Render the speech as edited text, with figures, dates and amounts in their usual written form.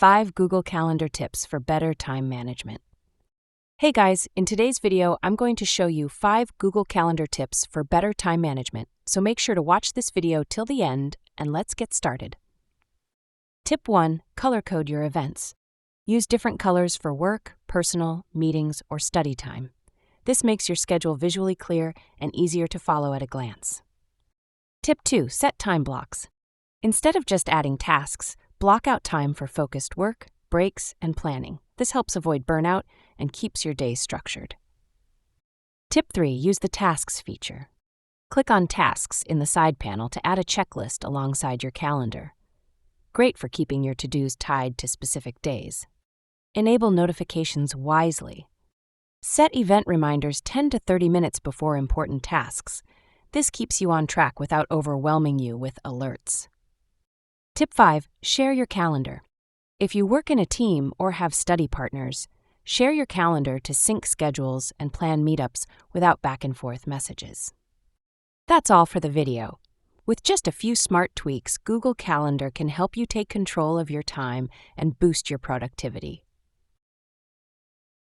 5 Google Calendar tips for better time management. Hey guys, in today's video, I'm going to show you 5 Google Calendar tips for better time management, so make sure to watch this video till the end, and let's get started. Tip 1. Color code your events. Use different colors for work, personal, meetings, or study time. This makes your schedule visually clear and easier to follow at a glance. Tip 2. Set time blocks. Instead of just adding tasks, block out time for focused work, breaks, and planning. This helps avoid burnout and keeps your day structured. Tip 3. Use the Tasks feature. Click on Tasks in the side panel to add a checklist alongside your calendar. Great for keeping your to-dos tied to specific days. Enable notifications wisely. Set event reminders 10 to 30 minutes before important tasks. This keeps you on track without overwhelming you with alerts. Tip 5. Share your calendar. If you work in a team or have study partners, share your calendar to sync schedules and plan meetups without back-and-forth messages. That's all for the video. With just a few smart tweaks, Google Calendar can help you take control of your time and boost your productivity.